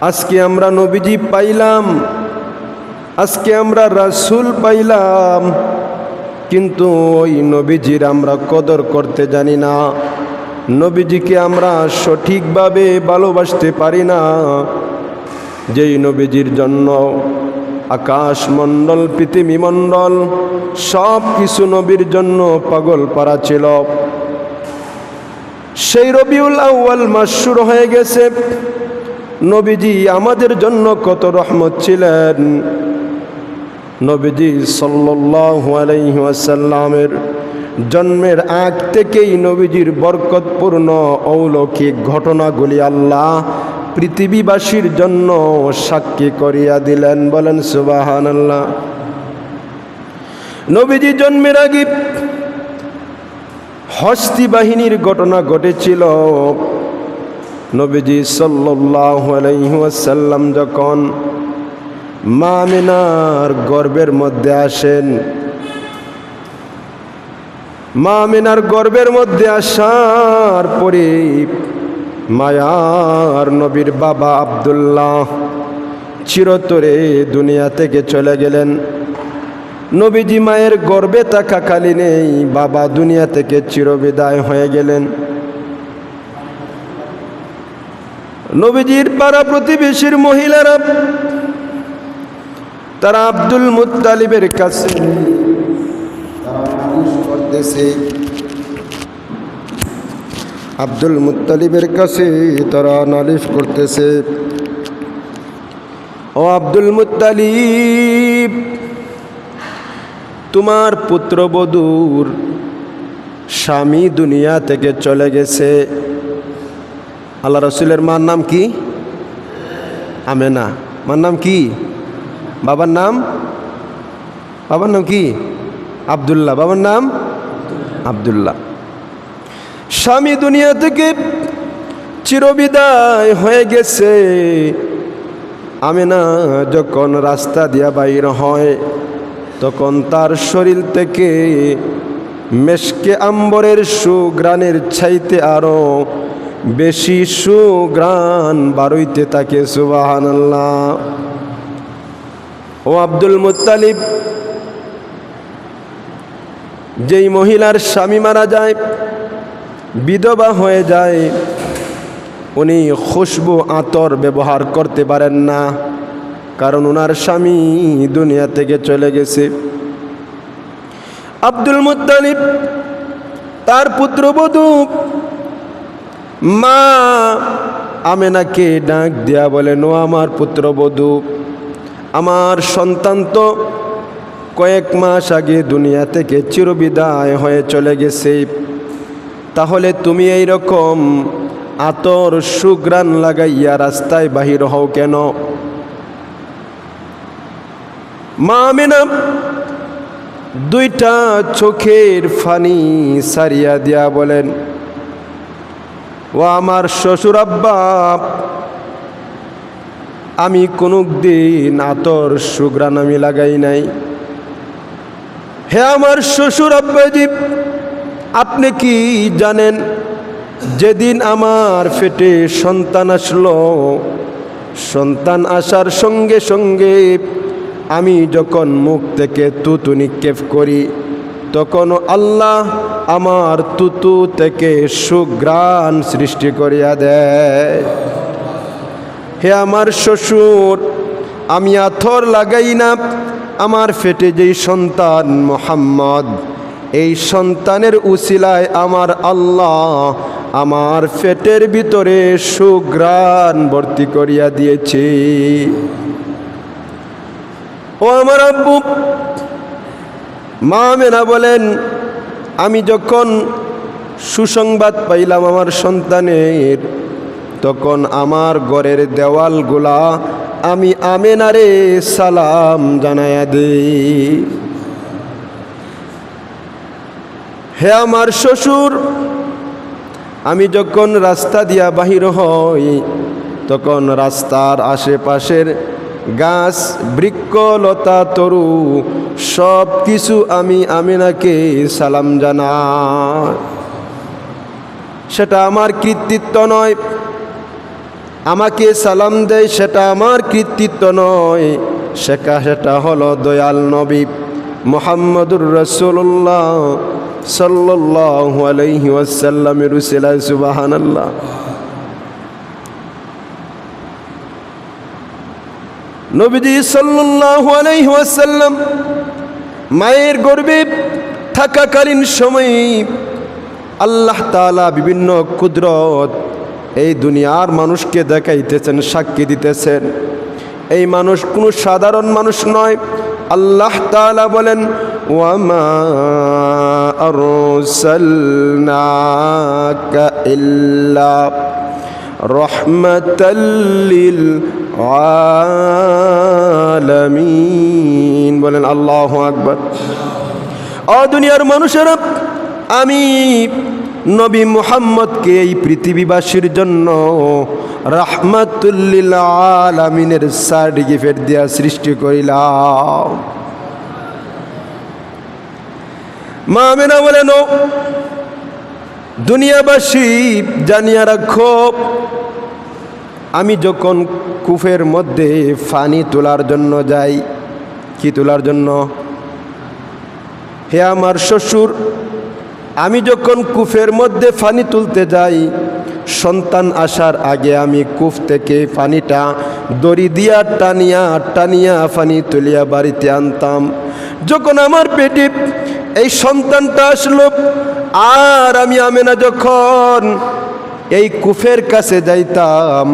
আজকে আমরা নবীজি পাইলাম, আজকে আমরা রাসূল পাইলাম, কিন্তু ওই নবীজির আমরা কদর করতে জানি না। নবীজিকে আমরা সঠিকভাবে ভালোবাসতে পারি না। যেই নবীজির জন্য আকাশমণ্ডল পৃথিবীমণ্ডল সব কিছু নবীর জন্য পাগল পারা ছিল। সেই রবিউল আউয়াল মাস শুরু হয়ে গেছে। নবীজি আমাদের জন্য কত রহমত ছিলেন। নবীজি সাল্লাল্লাহু আলাইহি ওয়াসাল্লামের জন্মের আগ থেকেই নবীজির বরকতপূর্ণ অলৌকিক ঘটনাগুলি আল্লাহ পৃথিবীবাসীর জন্য সাক্ষী করিয়া দিলেন। বলেন সুবহানাল্লাহ। নবীজি জন্মের আগে হস্তি বাহিনীর ঘটনা ঘটেছিল। নবীজি সাল্লাল্লাহু আলাইহি ওয়াসাল্লাম যখন মা আমিনার গর্ভের মধ্যে আসেন, মা আমিনার গর্ভের মধ্যে আসার পরে মায়ার নবীর বাবা আব্দুল্লাহ চিরতরে দুনিয়া থেকে চলে গেলেন। নবীজি মায়ের গর্ভে থাকাকালীনেই বাবা দুনিয়া থেকে চিরবিদায় হয়ে গেলেন। নবীজির পাড়া প্রতিবেশীর মহিলারা তারা আব্দুল মুত্তালিবের কাছে করতেছে, আব্দুল মুত্তালিবের কাছে তারা নালিশ করতেছে, ও আব্দুল মুত্তালিব, তোমার পুত্রবধূর স্বামী দুনিয়া থেকে চলে গেছে। আল্লাহ রসুলের মার নাম কি? আমেনা। মার নাম কি? বাবার নাম? বাবার নাম কি? আব্দুল্লাহ। বাবার নাম আব্দুল্লাহ। স্বামী দুনিয়া থেকে চিরবিদায় হয়ে গেছে। আমেনা যখন রাস্তা দিয়া বাইর হয় তখন তার শরীর থেকে মেশকে আম্বরের সুগ্রানের চাইতে আরো বেশি সুগ্রান বারইতে থাকে। সুবহানাল্লাহ। ও আব্দুল মুত্তালিব, যেই মহিলার স্বামী মারা যায়, বিধবা হয়ে যায়, উনি খুশবু আতর ব্যবহার করতে পারেন না, কারণ ওনার স্বামী দুনিয়া থেকে চলে গেছে। আব্দুল মুত্তালিব তার পুত্রবধূ মা আমেনাকে ডাক দিয়া বলেন, ও আমার পুত্রবধূ, আমার সন্তান তো কয়েক মাস আগে দুনিয়া থেকে চিরবিদায় হয়ে চলে গেছে, তাহলে তুমি এই রকম আতর সুগ্রান লাগাইয়া রাস্তায় বাহির হও কেন? মা আমেনা দুইটা চোখের ফানি সারিয়া দিয়া বলেন, ও আমার শ্বশুর আব্বা, আমি কোনদিন আতর সুগ্রান আমি লাগাই নাই। হে আমার শ্বশুর আব্বাজি, আপনি কি জানেন যেদিন আমার পেটে সন্তান আসলো, সন্তান আসার সঙ্গে সঙ্গে আমি যখন মুখ থেকে তুতু নিক্ষেপ করি, তখন আল্লাহ আমার তুতু থেকে সুগ্রাণ সৃষ্টি করিয়া দেয়। হে আমার শ্বশুর, আমি আতর লাগাই না, আমার পেটে যেই সন্তান মুহাম্মদ, এই সন্তানের উসিলায় আমার আল্লাহ আমার পেটের ভিতরে সুগ্রাণ ভর্তি করিয়া দিয়েছে। ও আমার আব্বু, মা আমেনা বলেন, আমি যখন সুসংবাদ পাইলাম আমার সন্তানের, তখন আমার ঘরের দেওয়ালগুলা আমি আমেনারে সালাম জানায়া দেই। হে আমার শ্বশুর, আমি যখন রাস্তা দিয়া বাহির হই, তখন রাস্তার আশেপাশের গাছ, বৃক্ষ, লতা, তরু সব কিছু আমি আমেনাকে সালাম জানাই। সেটা আমার কৃতিত্ব নয়, আমাকে সালাম দেয়, সেটা আমার কৃতিত্ব নয়, সেটা হলো দয়াল নবী মুহাম্মদুর রাসূলুল্লাহ সাল্লাল্লাহু আলাইহি ওয়াসাল্লামের উসিলায়। সুবহানাল্লাহ। নবীজি সাল্লাল্লাহু আলাইহি ওয়াসাল্লাম মায়ের গর্ভে থাকাকালীন সময়ে আল্লাহ তাআলা বিভিন্ন কুদরত এই দুনিয়ার মানুষকে দেখাইতেছেন, সাক্ষী দিতেছেন। এই মানুষ কোনো সাধারণ মানুষ নয়। আল্লাহ তাআলা বলেন, ওয়ামা আরসালনাকা ইল্লা রাহমাতাল লিল আলামিন। বলেন আল্লাহু আকবার। ও দুনিয়ার মানুষেরা, আমি নবী মুহাম্মদকে এই পৃথিবীবাসীর জন্য রাহমাতুল লিল আলামিনের সার্টিফিকেট দিয়া সৃষ্টি করিলাম। মা আমিনা বলেন, দুনিয়াবাসী জানিয়া রাখো, আমি যখন কূপের মধ্যে পানি তোলার জন্য যাই, কি তোলার জন্য? হে আমার শ্বশুর, আমি যখন কূপের মধ্যে পানি তুলতে যাই, সন্তান আসার আগে আমি কূপ থেকে পানিটা দড়ি দিয়া টানিয়া টানিয়া পানি তুলিয়া বাড়িতে আনতাম। যখন আমার পেটে এই সন্তানটা আসলো, আর আমি আমেনা যখন এই কূপের কাছে যাইতাম,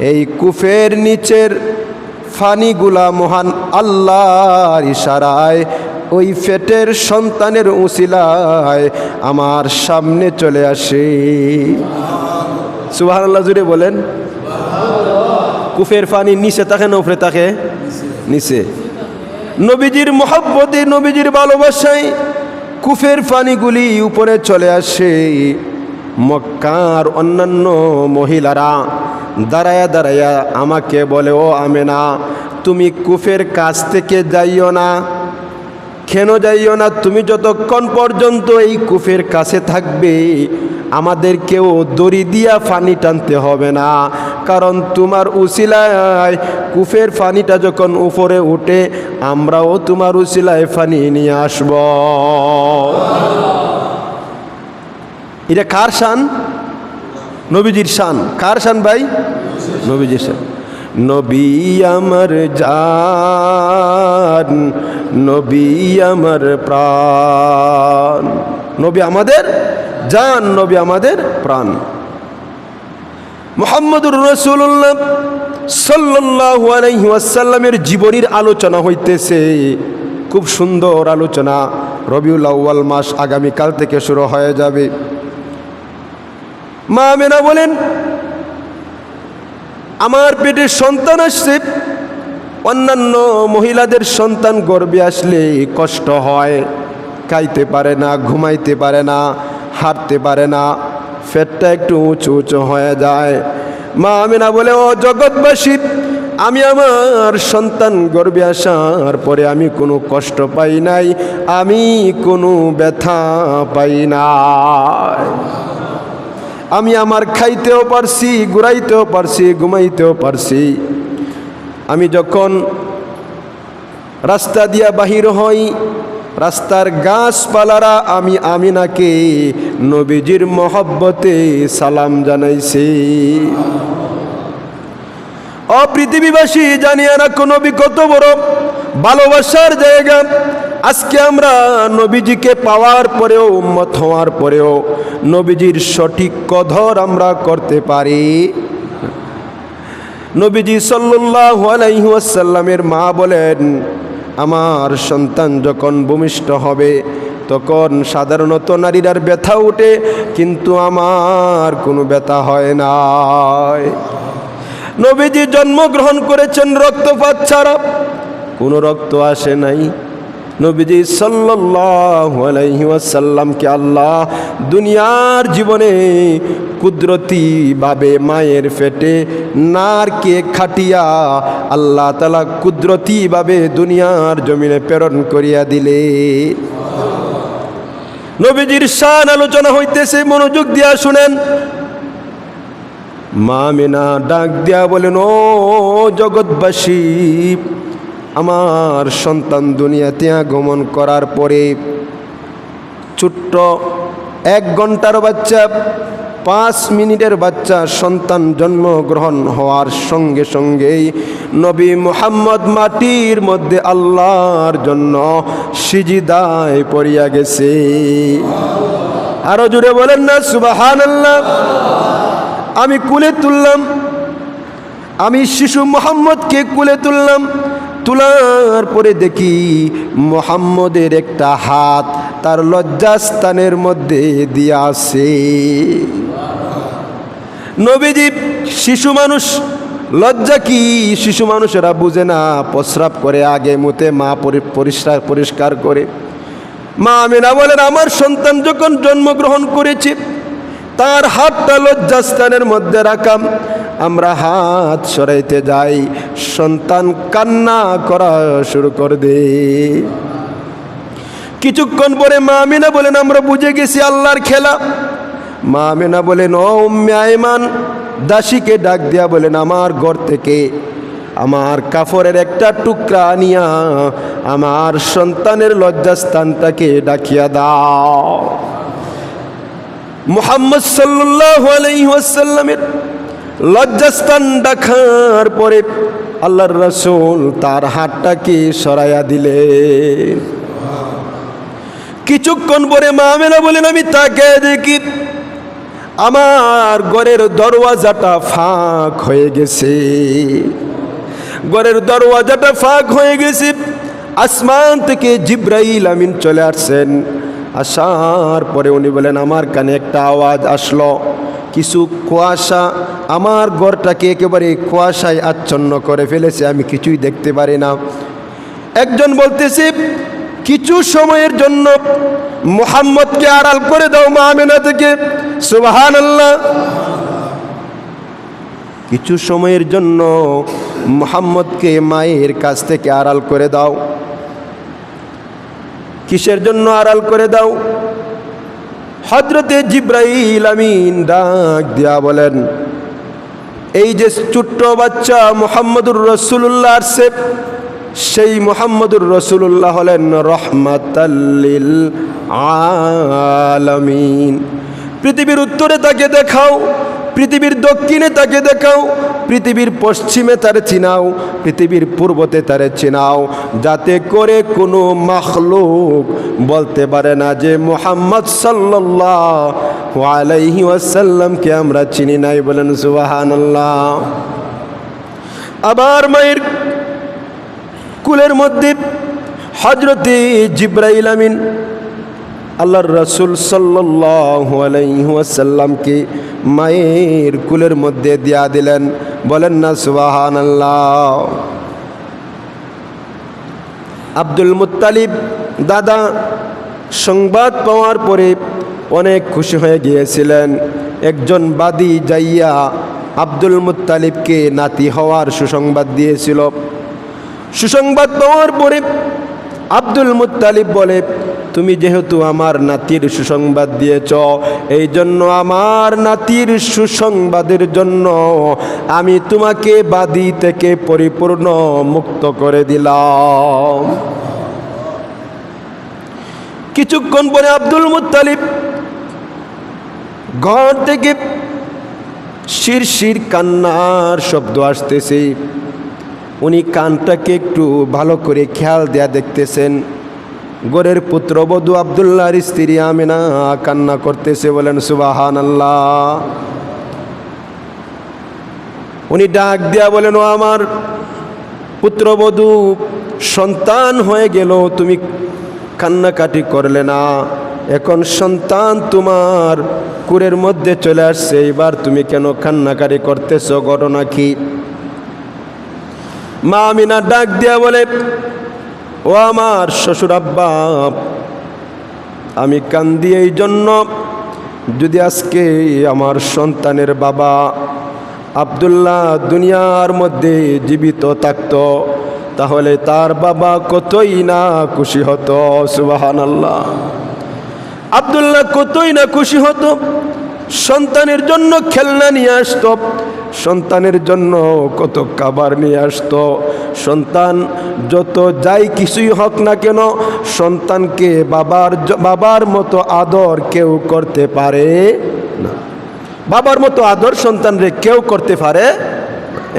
এই কূপের নিচের পানিগুলা মহান আল্লাহর ইশারায় ওই পেটের সন্তানের উসিলায় আমার সামনে চলে আসে। সুবহানাল্লাহ জুড়ে বলেন। কূপের পানি নিচে থাকে না উপরে থাকে? নিচে। নবীজির মহব্বতে, নবীজির ভালোবাসায় কূপের পানিগুলি উপরে চলে আসে। মক্কার অন্যান্য মহিলারা দাঁড়ায়া দাঁড়ায়া আমাকে বলে, ও আমেনা, তুমি কূপের কাছ থেকে যাইও না। কেন যাইও না? তুমি যতক্ষণ পর্যন্ত এই কূপের কাছে থাকবে, আমাদেরকেও দড়ি দিয়া পানি টানতে হবে না, কারণ তোমার উসিলায় কূপের পানিটা যখন উপরে উঠে, আমরাও তোমার উসিলায় পানি নিয়ে আসব। এটা কার শান? নবীজির শান। কার শান ভাই? নবীজির শান। নবী আমার জান, নবী আমার প্রাণ। নবী আমাদের জান, নবী আমাদের প্রাণ। মুহাম্মদুর রাসূলুল্লাহ সাল্লাল্লাহু আলাইহি ওয়াসাল্লামের জীবনীর আলোচনা হইতেছে। খুব সুন্দর আলোচনা। রবিউল আউয়াল মাস আগামীকাল থেকে শুরু হয়ে যাবে। মা আমেনা বলেন, আমার পেটে সন্তান আসছে। অন্যান্য মহিলাদের সন্তান গর্ভে আসলে কষ্ট হয়, খাইতে পারে না, ঘুমাইতে পারে না, হাঁটতে পারে না, পেটটা একটু উঁচু উঁচু হয়ে যায়। মা আমেনা বলে, ও জগৎবাসী, আমি আমার সন্তান গর্ভে আসার পরে আমি কোনো কষ্ট পাই নাই, আমি কোনো ব্যথা পাই নাই। আমি আমার খাইতেও পারছি, ঘুরাইতেও পারছি, ঘুমাইতেও পারছি। আমি যখন রাস্তা দিয়া বাহির হই, রাস্তার গাছপালারা আমি আমিনাকে নবীজির মহব্বতে সালাম জানাইছি। অপৃথিবীবাসী জানিয়া রাখো, নবী কত বড় ভালোবাসার জায়গা। আজকে আমরা নবীজিকে পাওয়ার পরেও, উম্মত হওয়ার পরেও নবীজির সঠিক কদর আমরা করতে পারি। নবীজি সাল্লাল্লাহু আলাইহি ওয়াসাল্লামের মা বলেন, আমার সন্তান যখন ভূমিষ্ঠ হবে তখন সাধারণত নারীরার ব্যথা ওঠে, কিন্তু আমার কোনো ব্যথা হয় না। নবীজি জন্মগ্রহণ করেছেন রক্তপাত ছাড়া, কোনো রক্ত আসে নাই। নবীজি সাল্লাল্লাহু আলাইহি ওয়াসাল্লামকে আল্লাহ দুনিয়ার জীবনে কুদরতিভাবে মায়ের পেটে নারকে খাটিয়া আল্লাহ তাআলা কুদরতিভাবে দুনিয়ার জমিনে প্রেরণ করিয়া দিলে। নবীজির শান আলোচনা হইতেছে, মনোযোগ দিয়া শুনেন। মা আমিনা ডাক দিয়া বলেন, ও জগৎবাসী, আমার সন্তান দুনিয়াতে আগমন করার পরে ছোট্ট 1 ঘন্টার বাচ্চা, 5 মিনিটের বাচ্চা সন্তান জন্মগ্রহণ হওয়ার সঙ্গে সঙ্গেই নবী মুহাম্মদ মাটির মধ্যে আল্লাহর জন্য সিজদায় পড়িয়া গেছে। আরো জুড়ে বলেন না সুবহানাল্লাহ। আমি কুলে তুললাম, আমি শিশু মুহাম্মদকে কুলে তুললাম, তোলার পরে দেখি মুহাম্মদের একটা হাত তার লজ্জাস্থানের মধ্যে দিয়া আছে। নবীজি শিশু মানুষ, লজ্জা কি শিশু মানুষেরা বুঝে না, প্রস্রাব করে আগে মুতে মা পরিষ্কার করে। মা আমিনা বলেন, আমার সন্তান যখন জন্মগ্রহণ করেছে তার হাতটা লজ্জাস্থানের মধ্যে রাখাম, আমরা হাত সরাইতে যাই, সন্তান কান্না করা শুরু করে দে। কিছুক্ষণ পরে মা আমিনা বলেন, আমরা বুঝে গেছি আল্লাহর খেলা। মা আমিনা বলেন, ও উম্মে আইমান, দাসীকে ডাক দিয়া বলেন, আমার ঘর থেকে আমার কাপড়ের একটা টুকরা আনিয়া আমার সন্তানের লজ্জাস্থানটাকে ডাকিয়া দাও। মুহাম্মদ সাল্লাল্লাহু আলাইহি ওয়াসাল্লামের লজ্জাস্থান ডাকার পরে আল্লাহর রাসূল তার হাতটাকে সরাইয়া দিলেন। কিছুক্ষণ পরে মা আমিনা বলেন, আমি তাকে দেখি আমার ঘরের দরওয়াজাটা ফাঁক হয়ে গেছে। ঘরের দরওয়াজাটা ফাঁক হয়ে গেছে। আসমান থেকে জিবরাইল আমিন চলে আসছেন। আসার পরে উনি বলেন, আমার কানে একটা আওয়াজ আসলো, কিছু কুয়াশা আমার ঘরটাকে একেবারে কুয়াশায় আচ্ছন্ন করে ফেলেছে, আমি কিছুই দেখতে পারি না। একজন বলতেছে, কিছু সময়ের জন্য মুহাম্মদকে আড়াল করে দাও মা আমিনা থেকে। সুবহানাল্লাহ। কিছু সময়ের জন্য মুহাম্মদকে মায়ের কাছ থেকে আড়াল করে দাও। কিসের জন্য আড়াল করে দাও? হযরতে জিবরাইল আমিন ডাক দিয়া বলেন, এই যে ছোট্ট বাচ্চা মুহাম্মদুর রাসূলুল্লাহ আসছে, সেই মুহাম্মদুর রাসূলুল্লাহ হলেন রাহমাতাল লিল আলামিন। পৃথিবীর উত্তরে তাকে দেখাও, পৃথিবীর দক্ষিণে তাকে দেখাও, পৃথিবীর পশ্চিমে তারে চিনাও, পৃথিবীর পূর্বতে তারে চিনাও, যাতে করে কোনো মাখলুক বলতে পারে না যে মুহাম্মদ সাল্লাল্লাহু আলাইহি ওয়াসাল্লামকে আমরা চিনি নাই। বলেন সুবহানাল্লাহ। আবার মায়ের কুলের মধ্যে হযরতে জিবরাইল আমিন আল্লাহর রাসূল সাল্লাল্লাহু আলাইহি ওয়াসাল্লামকে মায়ের কুলের মধ্যে দিয়া দিলেন। বলেন না সুবহানাল্লাহ। আব্দুল মুত্তালিব দাদা সংবাদ পাওয়ার পরে অনেক খুশি হয়ে গিয়েছিলেন। একজন বাদী যাইয়া আব্দুল মুত্তালিবকে নাতি হওয়ার সুসংবাদ দিয়েছিল। সুসংবাদ পাওয়ার পরে আব্দুল মুত্তালিব বলে, তুমি যেহেতু আমার নাতির সুসংবাদ দিয়েছ, এই জন্য আমার নাতির সুসংবাদের জন্য আমি তোমাকে বাদী থেকে পরিপূর্ণ মুক্ত করে দিলাম। কিছুক্ষণ পরে আব্দুল মুত্তালিব ঘর থেকে শিরশির কান্নার শব্দ আসতেছে। উনি কানটাকে একটু ভালো করে খেয়াল দেয়া দেখতেছেন। গোরের পুত্রবধূ আব্দুল্লাহর স্ত্রী আমিনা কান্না করতেছে। বলেন সুবহানাল্লাহ। উনি ডাক দিয়া বলেন, ও আমার পুত্রবধূ, সন্তান হয়ে গেল, তুমি কান্নাকাটি করলে না, এখন সন্তান তোমার কুরের মধ্যে চলে আসছে, এবার তুমি কেন কান্নাকাটি করতেছ? ঘটনা কি? মা আমিনা ডাক দিয়া বলে, ও আমার শ্বশুর আব্বা, আমি কান্দি এই জন্য, যদি আজকে আমার সন্তানের বাবা আব্দুল্লাহ দুনিয়ার মধ্যে জীবিত থাকত, তাহলে তার বাবা কতই না খুশি হতো। সুবহানাল্লাহ। আব্দুল্লাহ কতই না খুশি হতো। সন্তানের জন্য খেলনা নিয়ে আসতো, সন্তানের জন্য কত খাবার নিয়ে আসতো। সন্তান যত যাই কিছুই হোক না কেন, সন্তানকে বাবার মতো আদর কেউ করতে পারে না। বাবার মতো আদর সন্তানরে কেউ করতে পারে,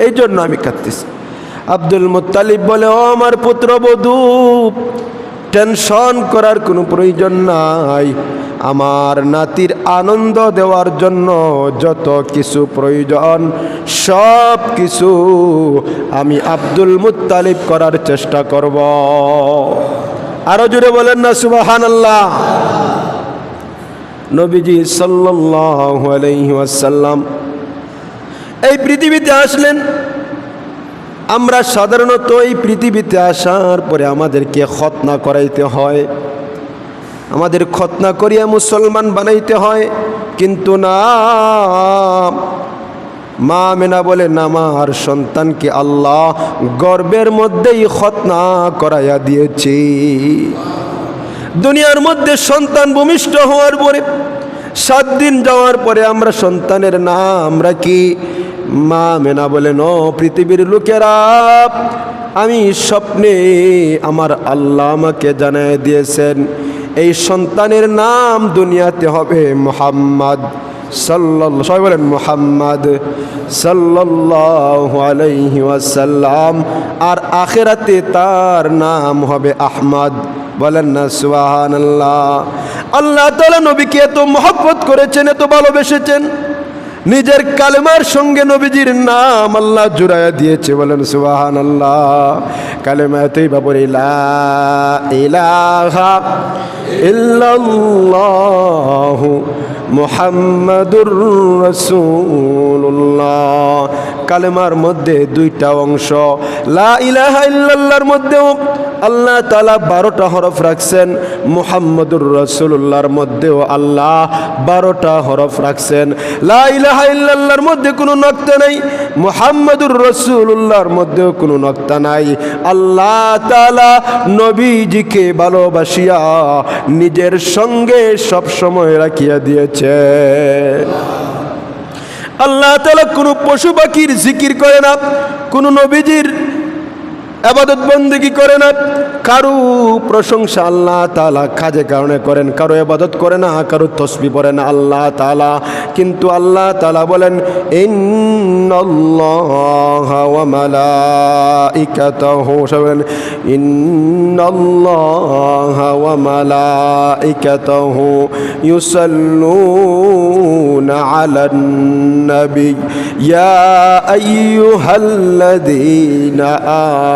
এই জন্য আমি কাঁদতেছি। আব্দুল মুত্তালিব বলে, ও আমার পুত্রবধূ, টেনশন করার কোনো প্রয়োজন নাই। আমার নাতির আনন্দ দেওয়ার জন্য যত কিছু প্রয়োজন সব কিছু আমি আব্দুল মুত্তালিব করার চেষ্টা করব। আরো জোরে বলেন না সুবহানাল্লাহ। নবীজি সাল্লাল্লাহু আলাইহি ওয়াসাল্লাম এই পৃথিবীতে আসলেন। আমরা সাধারণত এই পৃথিবীতে আসার পরে আমাদেরকে খতনা করাইতে হয়, আমাদের খতনা করিয়া মুসলমান বানাইতে হয়। কিন্তু না, মা আমেনা বলেন, আমার সন্তানকে আল্লাহ গর্ভের মধ্যেই খতনা করাইয়া দিয়েছি। দুনিয়ার মধ্যে সন্তান ভূমিষ্ঠ হওয়ার পরে 7 দিন যাওয়ার পরে আমরা সন্তানের নাম রাখি। মা আমেনা বলেন, ও পৃথিবীর লোকেরা, আমি স্বপ্নে আমার আল্লাহ আমাকে জানিয়ে দিয়েছেন এই সন্তানের নাম দুনিয়াতে হবে মুহাম্মদ সাল্লাল্লাহু, সবাই বলেন মুহাম্মদ সাল্লাল্লাহু আলাইহি ওয়াসাল্লাম, আর আখিরাতে তার নাম হবে আহমদ। বলেন না সুবহানাল্লাহ। আল্লাহ তাআলা নবীকে এত মহব্বত করেছেন, এত ভালোবেসেছেন, নিজের কালেমার সঙ্গে নবীজির নাম আল্লাহ জুড়াইয়া দিয়েছে। বলেন সুবহানাল্লাহ। কালেমা তৈবা বলে, লা ইলাহা ইল্লাল্লাহু মুহাম্মাদুর রাসূলুল্লাহ। কালেমার মধ্যে 2টা অংশ। লা ইলাহা ইল্লাল্লাহর মধ্যেও আল্লাহ তাআলা 12টা হরফ রাখছেন, মুহাম্মাদুর রাসূলুল্লাহর মধ্যেও আল্লাহ 12টা হরফ রাখছেন। লা ইলাহা ইল্লাল্লাহর মধ্যে কোনো নক্তা নাই, মুহাম্মাদুর রাসূলুল্লাহর মধ্যেও কোনো নক্তা নাই। আল্লাহ তাআলা নবীজিকে ভালোবাসিয়া নিজের সঙ্গে সব সময় রাখিয়া দিয়েছে। আল্লাহ তাআলা কোনো পশু পাখির জিকির করে না, কোনো নবীজির ইবাদত বন্দেগী করে না, কারো প্রশংসা আল্লাহ তাআলা কাজে কারণে করেন, কারো ইবাদত করে না, কারো তাসবিহ পড়ে না আল্লাহ তাআলা। কিন্তু আল্লাহ তাআলা বলেন, ইন্নাল্লাহা ওয়া মালাইকাতাহু, বলেন ইন্নাল্লাহা ওয়া মালাইকাতাহু ইউসাল্লুনা আলান নবী ইয়া আইয়ুহাল্লাযীনা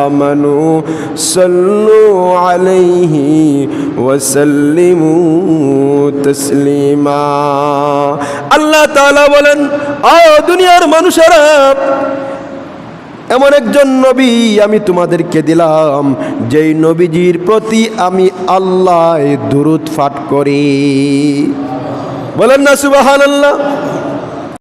আমানু সাল্লু আলাইহি ওয়া সাল্লিমু তাসলিমা। আল্লাহ তাআলা বলেন, ও দুনিয়ার মানুষেরা, এমন একজন নবী আমি তোমাদেরকে দিলাম যেই নবীজির প্রতি আমি আল্লাহ দুরূদ পাঠ করি। বলেন না সুবহানাল্লাহ।